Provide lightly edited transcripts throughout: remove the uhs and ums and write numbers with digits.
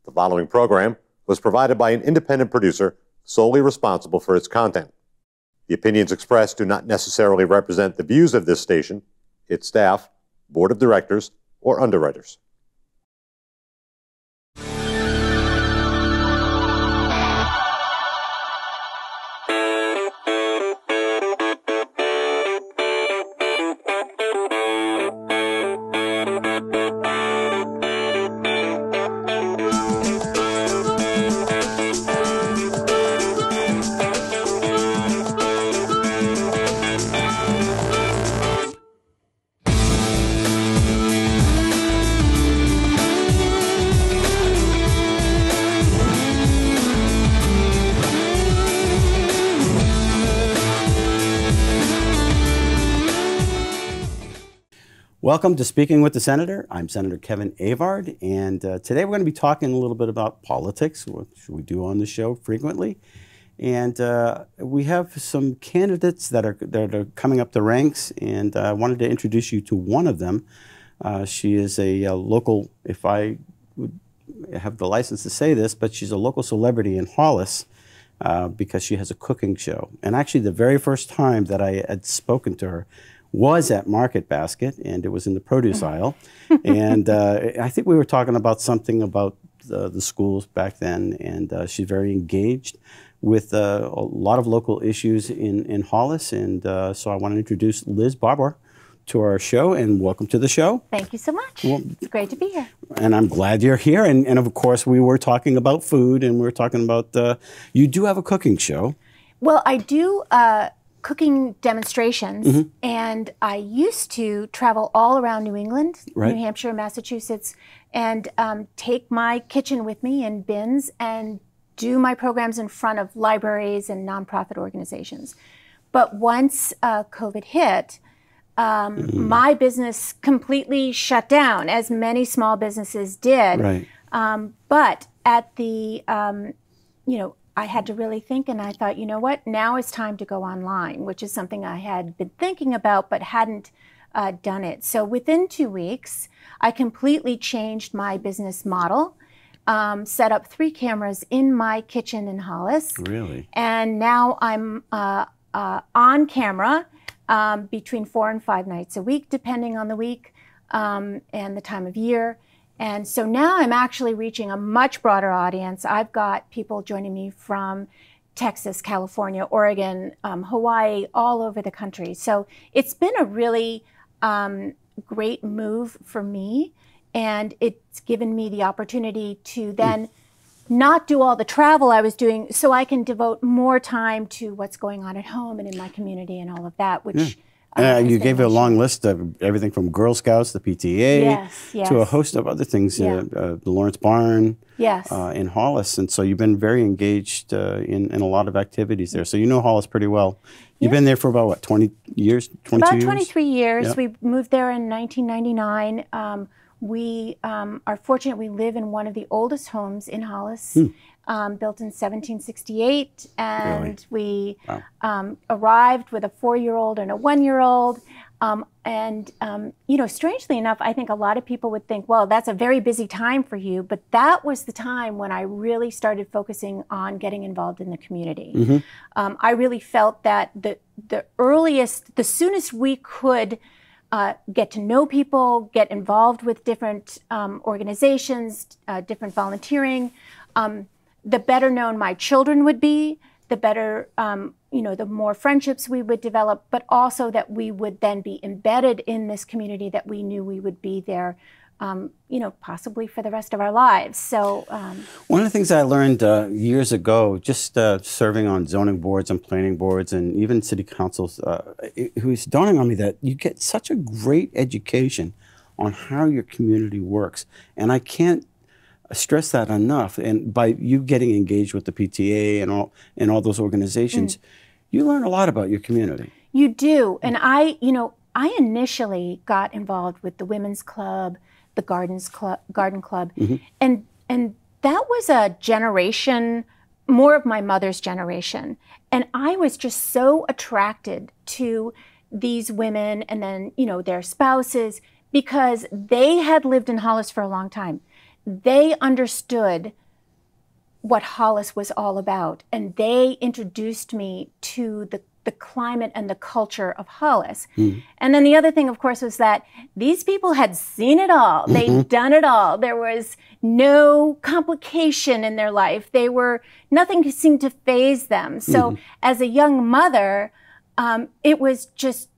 The following program was provided by an independent producer solely responsible for its content. The opinions expressed do not necessarily represent the views of this station, its staff, board of directors, or underwriters. Welcome to Speaking with the Senator. I'm Senator Kevin Avard, and today we're going to be talking a little bit about politics, which we do on the show frequently. And we have some candidates that are coming up the ranks, and I wanted to introduce you to one of them. She is a local, if I would have the license to say this, but she's a local celebrity in Hollis because she has a cooking show. And actually the very first time that I had spoken to her was at Market Basket, and it was in the produce aisle. And I think we were talking about something about the schools back then, and she's very engaged with a lot of local issues in Hollis. And so I want to introduce Liz Barbour to our show, and welcome to the show. Thank you so much. Well, it's great to be here. And I'm glad you're here. And of course, we were talking about food, and we were talking about, you do have a cooking show. Well, I do cooking demonstrations, and I used to travel all around New England, New Hampshire, Massachusetts, and take my kitchen with me in bins and do my programs in front of libraries and nonprofit organizations. But once COVID hit, my business completely shut down, as many small businesses did. Right. But at the, I had to really think, and I thought, you know what, now is time to go online, which is something I had been thinking about but hadn't done it. So within 2 weeks, I completely changed my business model, set up 3 cameras in my kitchen in Hollis. Really? And now I'm on camera between 4 and 5 nights a week, depending on the week and the time of year. And so now I'm actually reaching a much broader audience. I've got people joining me from Texas, California, Oregon, Hawaii, all over the country. So it's been a really great move for me, and it's given me the opportunity to then not do all the travel I was doing, so I can devote more time to what's going on at home and in my community and all of that, which you gave a long list of everything from Girl Scouts, the PTA, to a host of other things, the Lawrence Barn in Hollis. And so you've been very engaged in a lot of activities there. So you know Hollis pretty well. You've been there for about, what, 20 years, 22 about years? 23 years. Yep. We moved there in 1999. We are fortunate we live in one of the oldest homes in Hollis, built in 1768, and we arrived with a 4-year-old and a 1-year-old. Strangely enough, I think a lot of people would think, well, that's a very busy time for you, but that was the time when I really started focusing on getting involved in the community. I really felt that the soonest we could get to know people, get involved with different organizations, different volunteering, the better known my children would be, the better, the more friendships we would develop, but also that we would then be embedded in this community, that we knew we would be there, possibly for the rest of our lives. So one of the things I learned years ago, just serving on zoning boards and planning boards and even city councils, it was dawning on me that you get such a great education on how your community works. And I can't stress that enough. And by you getting engaged with the PTA and all those organizations, you learn a lot about your community. You do. And I initially got involved with the Women's Club, the Garden Club, and that was a generation, more of my mother's generation. And I was just so attracted to these women and then, their spouses, because they had lived in Hollis for a long time. they understood what Hollis was all about, and they introduced me to the climate and the culture of Hollis. And then the other thing, of course, was that these people had seen it all. They'd done it all. There was no complication in their life. Nothing seemed to faze them. So as a young mother, it was just,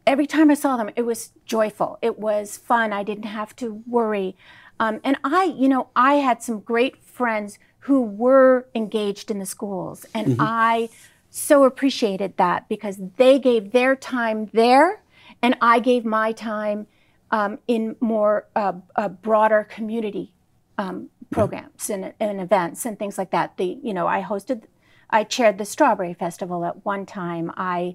every time I saw them, it was joyful. It was fun. I didn't have to worry. And I had some great friends who were engaged in the schools, and I so appreciated that, because they gave their time there, and I gave my time in more broader community programs and events and things like that. I chaired the Strawberry Festival at one time. I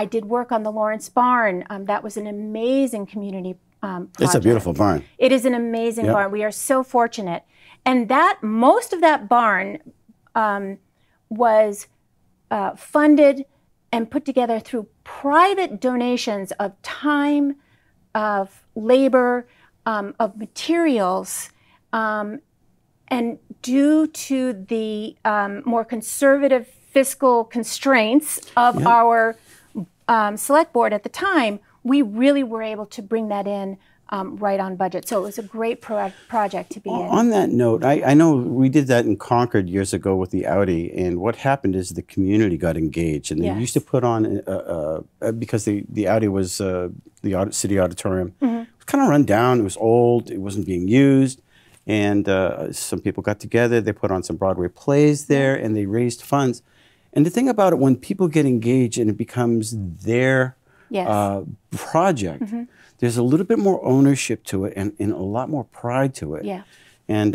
did work on the Lawrence Barn. That was an amazing community project. It's a beautiful barn. It is an amazing barn. We are so fortunate. And most of that barn was funded and put together through private donations of time, of labor, of materials, and due to the more conservative fiscal constraints of our select board at the time, we really were able to bring that in right on budget. So it was a great project to be in. On that note, I know we did that in Concord years ago with the Audi, and what happened is the community got engaged, and they used to put on, because the Audi was the city auditorium, it was kind of run down, it was old, it wasn't being used, and some people got together, they put on some Broadway plays there, and they raised funds. And the thing about it, when people get engaged and it becomes their project, there's a little bit more ownership to it and a lot more pride to it. Yeah. And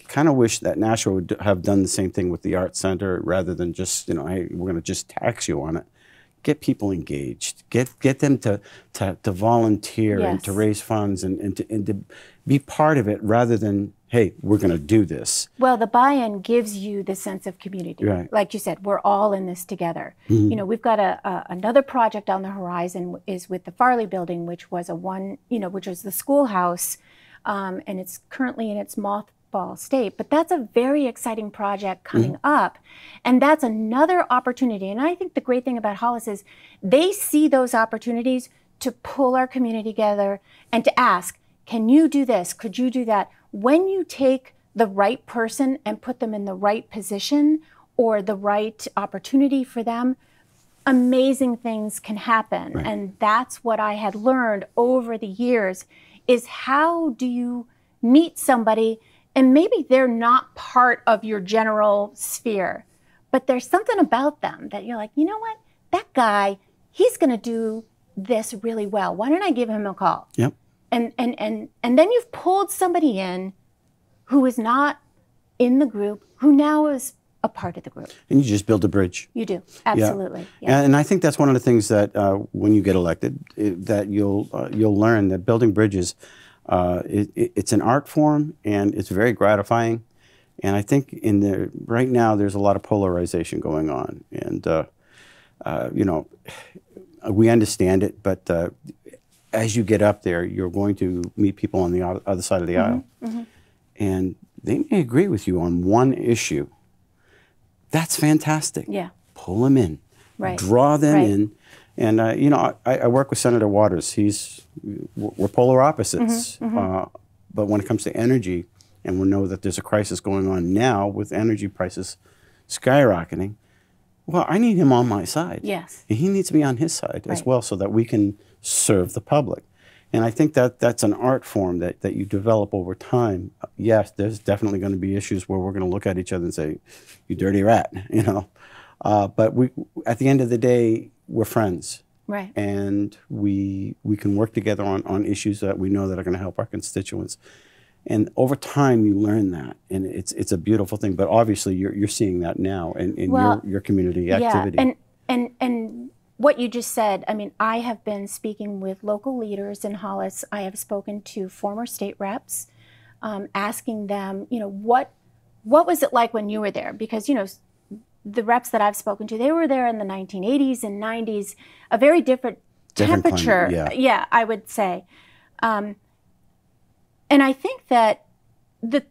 kind of wish that Nashua would have done the same thing with the Art Center, rather than just, hey, we're going to just tax you on it. Get people engaged. Get them to volunteer and to raise funds and to be part of it, rather than, hey, we're going to do this. Well, the buy-in gives you the sense of community. Right. Like you said, we're all in this together. We've got another project on the horizon, is with the Farley Building, which was which was the schoolhouse, and it's currently in its mothball state. But that's a very exciting project coming up, and that's another opportunity. And I think the great thing about Hollis is they see those opportunities to pull our community together and to ask, can you do this? Could you do that? When you take the right person and put them in the right position or the right opportunity for them, amazing things can happen. Right. And that's what I had learned over the years, is how do you meet somebody and maybe they're not part of your general sphere, but there's something about them that you're like, you know what, that guy, he's going to do this really well. Why don't I give him a call? Yep. And then you've pulled somebody in who is not in the group, who now is a part of the group. And you just build a bridge. You do, absolutely. Yeah. And I think that's one of the things that when you get elected, that you'll learn that building bridges, it's an art form, and it's very gratifying. And I think right now there's a lot of polarization going on, and we understand it, but as you get up there, you're going to meet people on the other side of the aisle. And they may agree with you on one issue. That's fantastic. Yeah. Pull them in. Right. Draw them in. And, I work with Senator Waters. We're polar opposites. But when it comes to energy, and we know that there's a crisis going on now with energy prices skyrocketing, well, I need him on my side. Yes. And he needs to be on his side as well, so that we can serve the public. And I think that that's an art form that you develop over time. Yes, there's definitely going to be issues where we're going to look at each other and say, you dirty rat, But at the end of the day, we're friends. Right. And we can work together on issues that we know that are going to help our constituents. And over time, you learn that, and it's a beautiful thing. But obviously, you're seeing that now in your community activity. Yeah, and what you just said, I mean, I have been speaking with local leaders in Hollis. I have spoken to former state reps, asking them, what was it like when you were there? Because, the reps that I've spoken to, they were there in the 1980s and 90s, a very different temperature. Climate, yeah, I would say. And And I think that the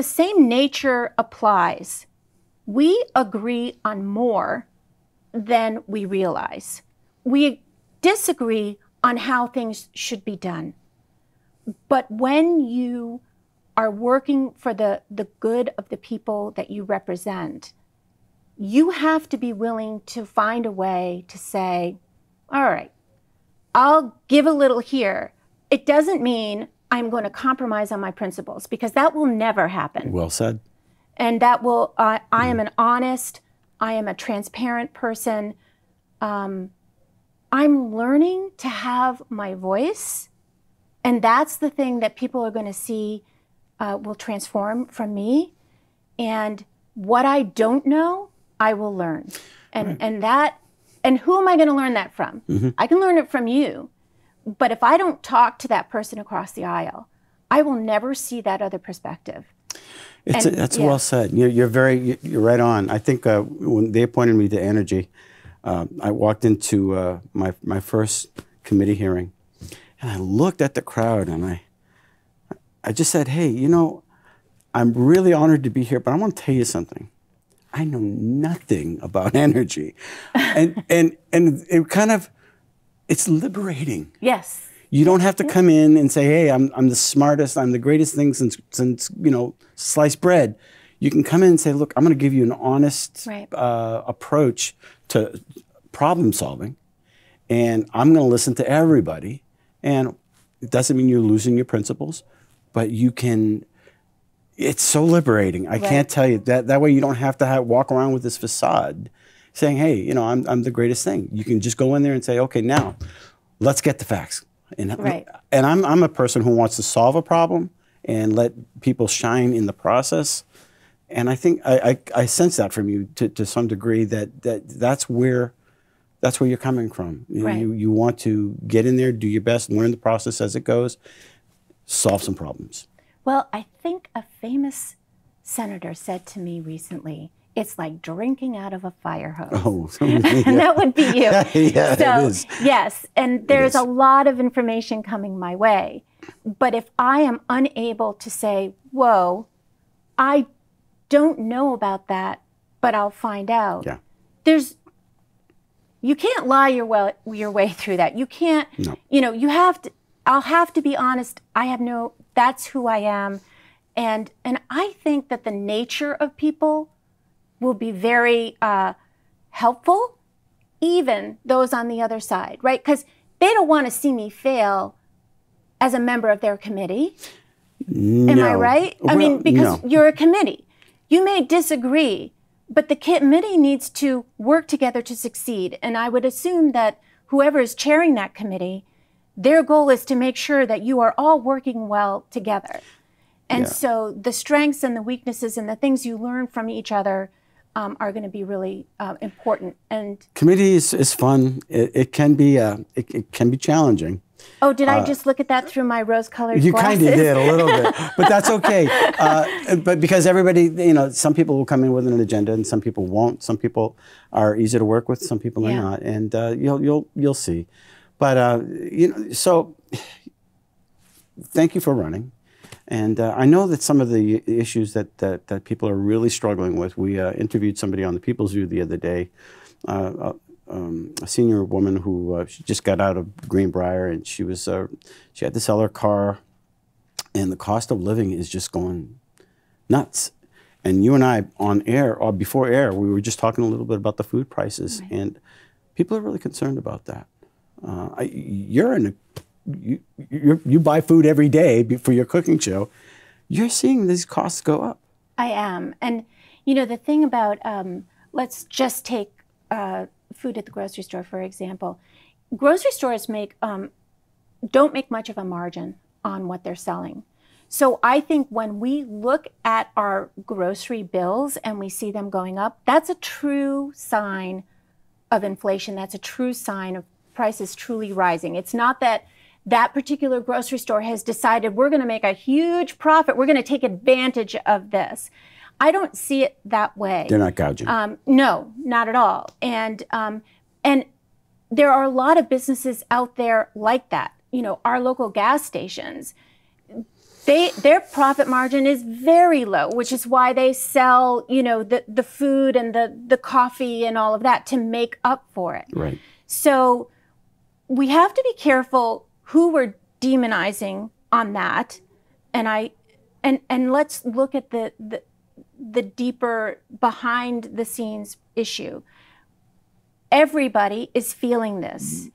same nature applies. We agree on more than we realize. We disagree on how things should be done. But when you are working for the good of the people that you represent, you have to be willing to find a way to say, all right, I'll give a little here. It doesn't mean I'm going to compromise on my principles, because that will never happen. Well said. And that will, I am an honest, I am a transparent person. I'm learning to have my voice. And that's the thing that people are going to see will transform from me. And what I don't know, I will learn. And and who am I going to learn that from? Mm-hmm. I can learn it from you. But if I don't talk to that person across the aisle, I will never see that other perspective. That's well said. You're right on. I think when they appointed me to Energy, I walked into my first committee hearing, and I looked at the crowd, and I just said, hey, I'm really honored to be here, but I want to tell you something. I know nothing about energy. And it kind of, it's liberating. Yes. You don't have to come in and say, hey, I'm the smartest, I'm the greatest thing since sliced bread. You can come in and say, look, I'm going to give you an honest approach to problem solving, and I'm going to listen to everybody. And it doesn't mean you're losing your principles, but you can. It's so liberating. I can't tell you that. That way, you don't have to walk around with this facade, saying, "Hey, I'm the greatest thing." You can just go in there and say, "Okay, now, let's get the facts." And I'm a person who wants to solve a problem and let people shine in the process. And I think I sense that from you to some degree, that's where you're coming from. You want to get in there, do your best, learn the process as it goes, solve some problems. Well, I think a famous senator said to me recently, it's like drinking out of a fire hose. Oh, and that would be you. Yeah, so, it is. Yes, and there's a lot of information coming my way. But if I am unable to say, whoa, I don't know about that, but I'll find out. Yeah. You can't lie your way through that. You can't, you have to, I'll have to be honest. That's who I am. And I think that the nature of people will be very helpful, even those on the other side, right? Because they don't want to see me fail as a member of their committee. No. Am I right? Well, because you're a committee. You may disagree, but the committee needs to work together to succeed. And I would assume that whoever is chairing that committee, their goal is to make sure that you are all working well together. And so the strengths and the weaknesses and the things you learn from each other are going to be really important. And committee is fun. It can be challenging. Oh, did I just look at that through my rose-colored glasses? You kind of did a little bit, but that's okay. But because everybody, some people will come in with an agenda, and some people won't. Some people are easy to work with. Some people are not, and you'll see. But so thank you for running. And I know that some of the issues that people are really struggling with. We interviewed somebody on the People's View the other day. A senior woman who she just got out of Greenbrier, and she had to sell her car, and the cost of living is just going nuts. And you and I on air or before air, we were just talking a little bit about the food prices, and people are really concerned about that. You buy food every day for your cooking show. You're seeing these costs go up. I am, and the thing about let's just take food at the grocery store, for example. Grocery stores don't make much of a margin on what they're selling. So I think when we look at our grocery bills and we see them going up, that's a true sign of inflation. That's a true sign of prices truly rising. It's not that particular grocery store has decided we're going to make a huge profit. We're going to take advantage of this. I don't see it that way. They're not gouging. No, not at all. And there are a lot of businesses out there like that. our local gas stations, their profit margin is very low, which is why they sell, the food and the coffee and all of that to make up for it. Right. So we have to be careful who we're demonizing on that. And let's look at the deeper behind the scenes issue. Everybody is feeling this.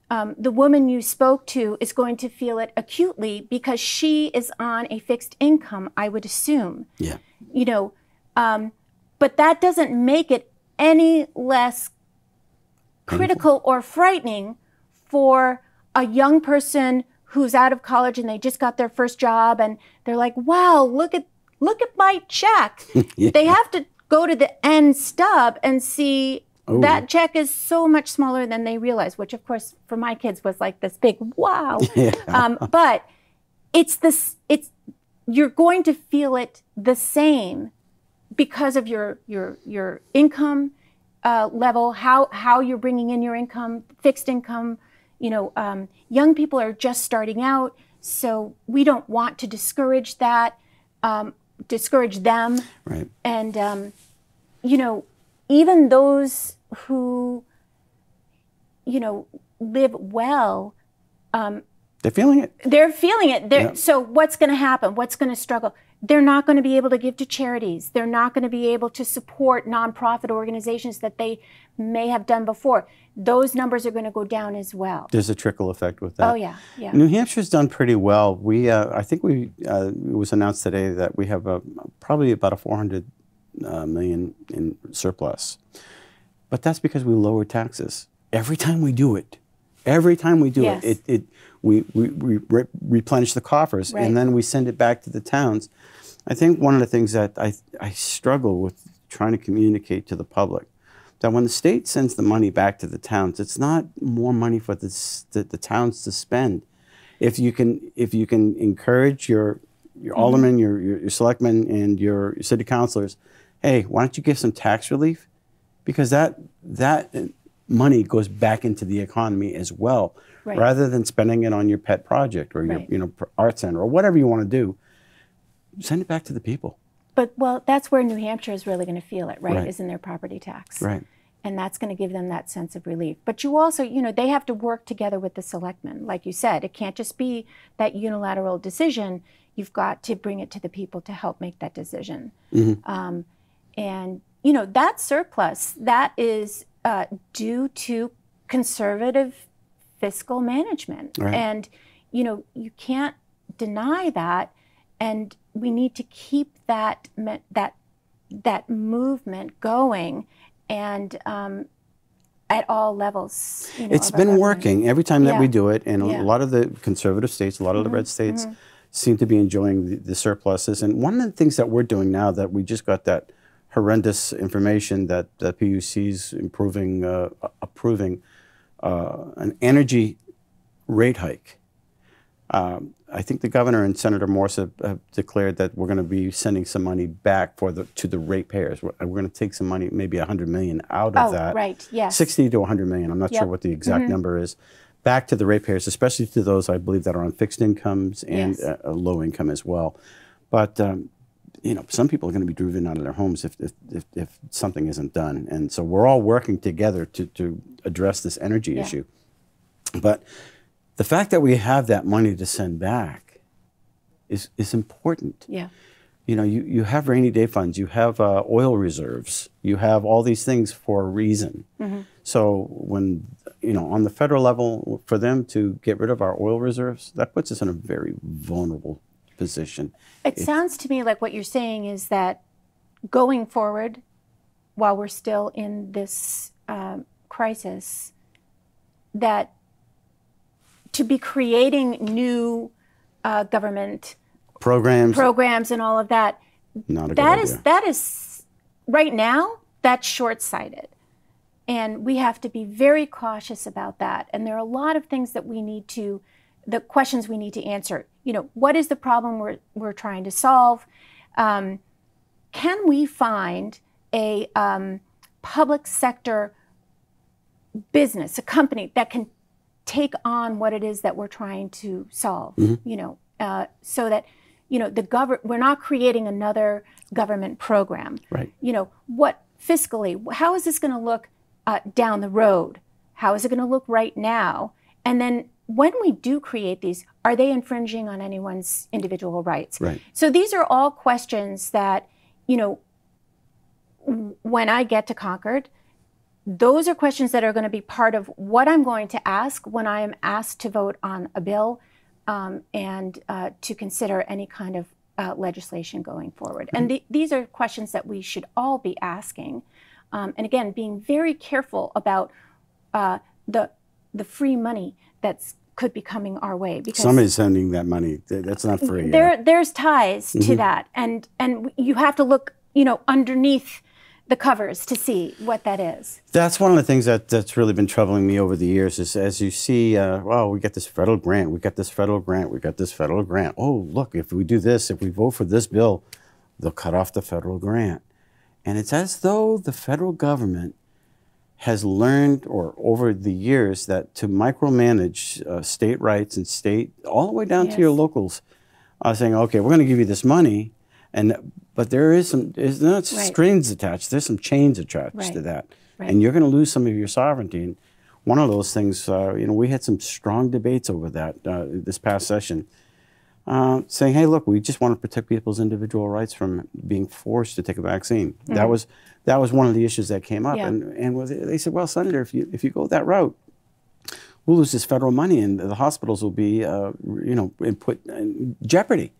The woman you spoke to is going to feel it acutely because she is on a fixed income, I would assume. Yeah. But that doesn't make it any less critical or frightening for a young person who's out of college and they just got their first job and they're like, wow, look at my check. Yeah. They have to go to the end stub and see that check is so much smaller than they realize, which of course for my kids was like this big wow. Yeah. But you're going to feel it the same because of your income level, how you're bringing in your income, fixed income. Young people are just starting out, so we don't want to discourage that, discourage them. Right. And even those who live well, they're feeling it. They're feeling it. So what's going to happen? What's going to struggle? They're not going to be able to give to charities. They're not going to be able to support nonprofit organizations that they may have done before. Those numbers are going to go down as well. There's a trickle effect with that. Oh yeah, yeah. New Hampshire's done pretty well. I think it was announced today that we have probably about a 400 million in surplus. But that's because we lower taxes. Every time we do it, Yes. we replenish the coffers, Right. and then we send it back to the towns. I think one of the things that I struggle with trying to communicate to the public, that when the state sends the money back to the towns, it's not more money for the towns to spend. If you can encourage your aldermen, your selectmen, and your city councilors, hey, why don't you give some tax relief? Because that money goes back into the economy as well, Right. rather than spending it on your pet project or Right. your art center or whatever you want to do. Send it back to the people. But that's where New Hampshire is really going to feel it, right? Right. Is in their property tax. Right. And that's going to give them that sense of relief. But you also, they have to work together with the selectmen. Like you said, it can't just be that unilateral decision. You've got to bring it to the people to help make that decision. Mm-hmm. And, that surplus, that is due to conservative fiscal management. Right. And, you can't deny that. And we need to keep that movement going, and at all levels. It's been working every time that we do it, and Yeah. a lot of the conservative states, a lot of the red states seem to be enjoying the surpluses. And one of the things that we're doing now, that we just got that horrendous information that the PUC's approving an energy rate hike. I think the governor and Senator Morse have declared that we're going to be sending some money back to the ratepayers. We're going to take some money, maybe $100 million out of that. Right, yes. 60 to 100 million. I'm not sure what the exact number is. Back to the ratepayers, especially to those, I believe, that are on fixed incomes and low income as well. But some people are going to be driven out of their homes if something isn't done. And so we're all working together to address this energy issue. But the fact that we have that money to send back is important. Yeah. You have rainy day funds, you have oil reserves, you have all these things for a reason. So when, on the federal level, for them to get rid of our oil reserves, that puts us in a very vulnerable position. It sounds to me like what you're saying is that going forward, while we're still in this crisis, that to be creating new government programs and all of that, not a good idea. That is right now, that's short-sighted. And we have to be very cautious about that. And there are a lot of things that the questions we need to answer. What is the problem we're trying to solve? Can we find a public sector business, a company that can take on what it is that we're trying to solve, you know, so that, you know, we're not creating another government program. Right. You know, what fiscally, how is this going to look down the road? How is it going to look right now? And then when we do create these, are they infringing on anyone's individual rights? Right. So these are all questions that, you know, when I get to Concord, those are questions that are going to be part of what I'm going to ask when I am asked to vote on a bill and to consider any kind of legislation going forward. And these are questions that we should all be asking. And again, being very careful about the free money that could be coming our way. Because somebody's sending that money. That's not free. There's ties to that. And you have to look, you know, underneath the covers to see what that is. That's one of the things that's really been troubling me over the years is as you see, well, we got this federal grant, we got this federal grant, we got this federal grant. Oh, look, if we do this, if we vote for this bill, they'll cut off the federal grant. And it's as though the federal government has learned, or over the years, that to micromanage state rights and state, all the way down to your locals, saying, okay, we're going to give you this money, but there's not strings attached, there's some chains attached to that. And you're going to lose some of your sovereignty. And one of those things, you know, we had some strong debates over that this past session, saying, hey, look, we just want to protect people's individual rights from being forced to take a vaccine. That was one of the issues that came up. And they said, well, Senator, if you go that route, we'll lose this federal money and the hospitals will be, you know, put in jeopardy.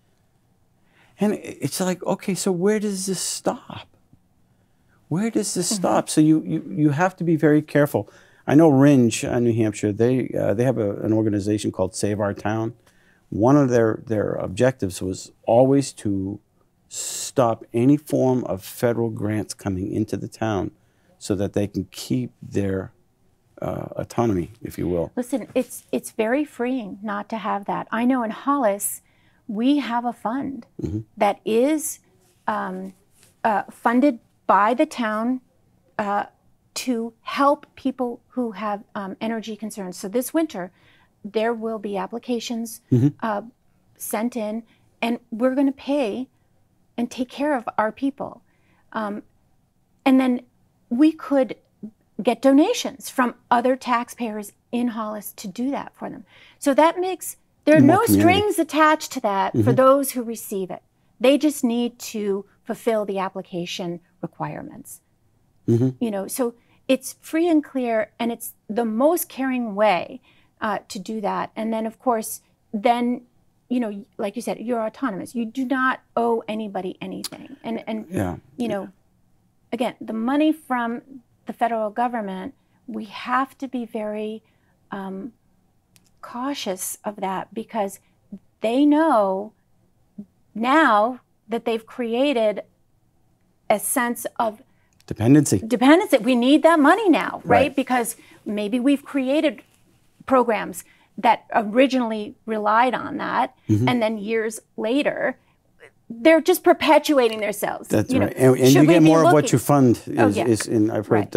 And it's like, okay, so where does this stop? Where does this stop? So you have to be very careful. I know Ringe, New Hampshire, they have an organization called Save Our Town. One of their objectives was always to stop any form of federal grants coming into the town so that they can keep their autonomy, if you will. Listen, it's very freeing not to have that. I know in Hollis, we have a fund that is funded by the town to help people who have energy concerns. So this winter, there will be applications sent in, and we're going to pay and take care of our people. And then we could get donations from other taxpayers in Hollis to do that for them. So that makes, there are no strings attached to that for those who receive it. They just need to fulfill the application requirements. You know, so it's free and clear, and it's the most caring way to do that. And then, of course, then, you know, like you said, you're autonomous. You do not owe anybody anything. And you know, again, the money from the federal government, we have to be very cautious of that, because they know now that they've created a sense of dependency. We need that money now, right? Because maybe we've created programs that originally relied on that, and then years later, they're just perpetuating themselves. That's right. And you get more of what you fund. I've heard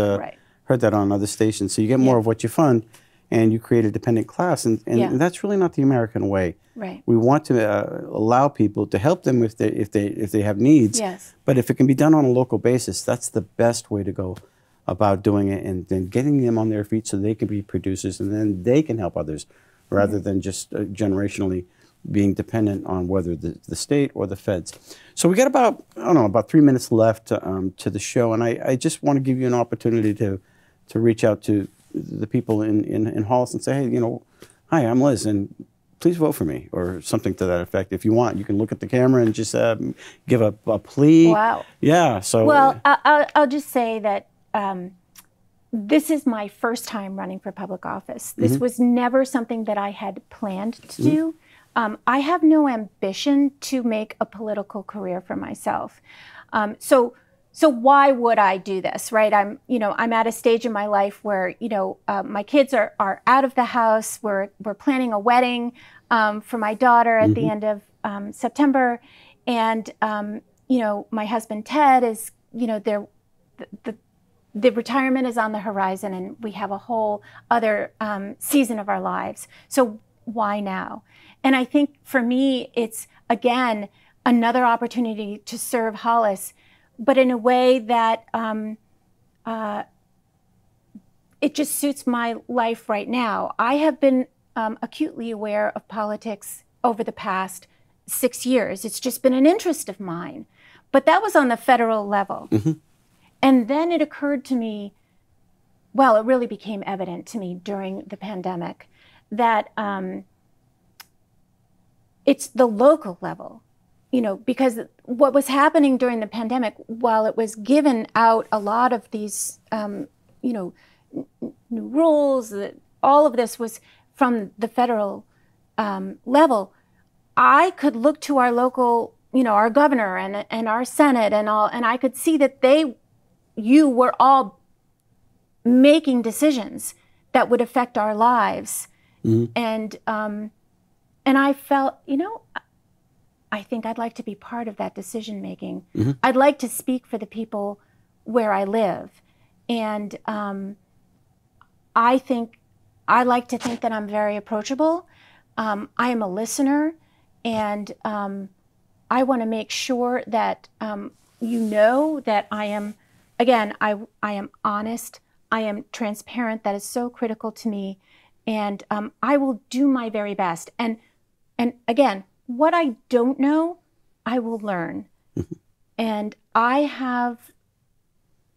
heard that on other stations. So you get more of what you fund, and you create a dependent class, and that's really not the American way. Right. We want to allow people to help them if they have needs. Yes. But if it can be done on a local basis, that's the best way to go about doing it, and then getting them on their feet so they can be producers, and then they can help others, rather than just generationally being dependent on whether the state or the feds. So we got about, I don't know, about 3 minutes left to the show, and I just want to give you an opportunity to reach out to the people in Hollis and say, hey, you know, hi, I'm Liz, and please vote for me, or something to that effect. If you want, you can look at the camera and just give a plea. Wow. Yeah. So. Well, I'll just say that this is my first time running for public office. This was never something that I had planned to do. I have no ambition to make a political career for myself. So why would I do this, right? I'm at a stage in my life where, my kids are out of the house. We're planning a wedding for my daughter at the end of September. And, my husband, Ted, is, the retirement is on the horizon, and we have a whole other season of our lives. So why now? And I think for me, it's, again, another opportunity to serve Hollis, but in a way that it just suits my life right now. I have been acutely aware of politics over the past 6 years. It's just been an interest of mine. But that was on the federal level. Mm-hmm. And then it occurred to me, well, it really became evident to me during the pandemic that it's the local level, you know, because what was happening during the pandemic, while it was given out a lot of these, you know, new rules, all of this was from the federal level, I could look to our local, you know, our governor and our Senate and all, and I could see that you were all making decisions that would affect our lives. Mm-hmm. And I felt, you know, I think I'd like to be part of that decision making. Mm-hmm. I'd like to speak for the people where I live. And I like to think that I'm very approachable. I am a listener, and I want to make sure that you know that I am, again, I am honest, I am transparent. That is so critical to me, and I will do my very best. And again, what I don't know, I will learn. Mm-hmm. And I have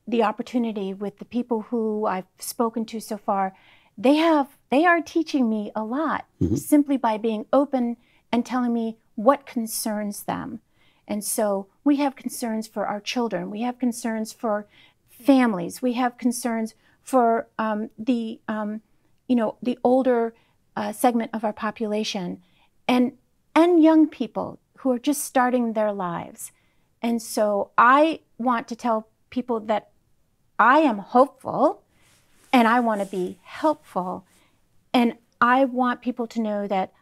the opportunity with the people who I've spoken to so far. They are teaching me a lot, mm-hmm. simply by being open and telling me what concerns them. And so we have concerns for our children. We have concerns for families. We have concerns for the older segment of our population, and young people who are just starting their lives. And so I want to tell people that I am hopeful, and I want to be helpful, and I want people to know that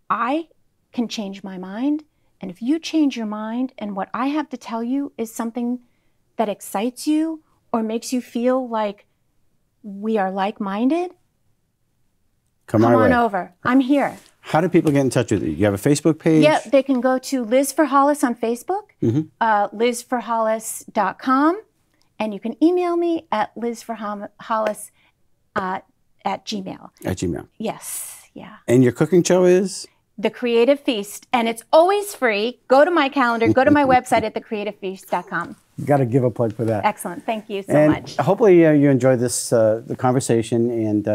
I can change my mind. And if you change your mind and what I have to tell you is something that excites you or makes you feel like we are like-minded, come on over. I'm here. How do people get in touch with you? You have a Facebook page? Yeah, they can go to Liz for Hollis on Facebook, mm-hmm. LizForHollis.com, and you can email me at LizForHollis at Gmail. At Gmail. Yes, yeah. And your cooking show is? The Creative Feast, and it's always free. Go to my calendar, go to my website at thecreativefeast.com. You got to give a plug for that. Excellent, thank you so much. Hopefully you enjoyed this the conversation, and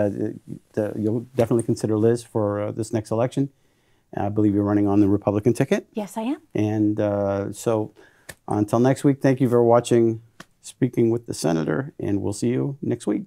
you'll definitely consider Liz for this next election. I believe you're running on the Republican ticket. Yes, I am. And so until next week, thank you for watching Speaking with the Senator, and we'll see you next week.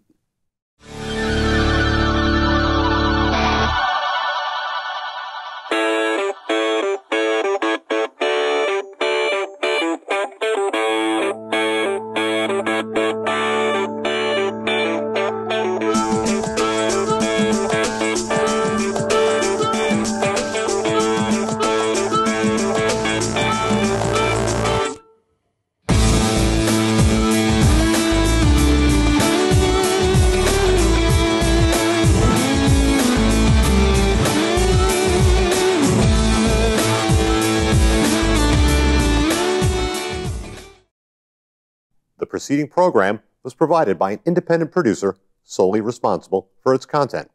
The preceding program was provided by an independent producer solely responsible for its content.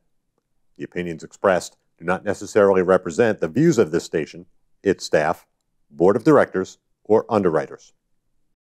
The opinions expressed do not necessarily represent the views of this station, its staff, board of directors, or underwriters.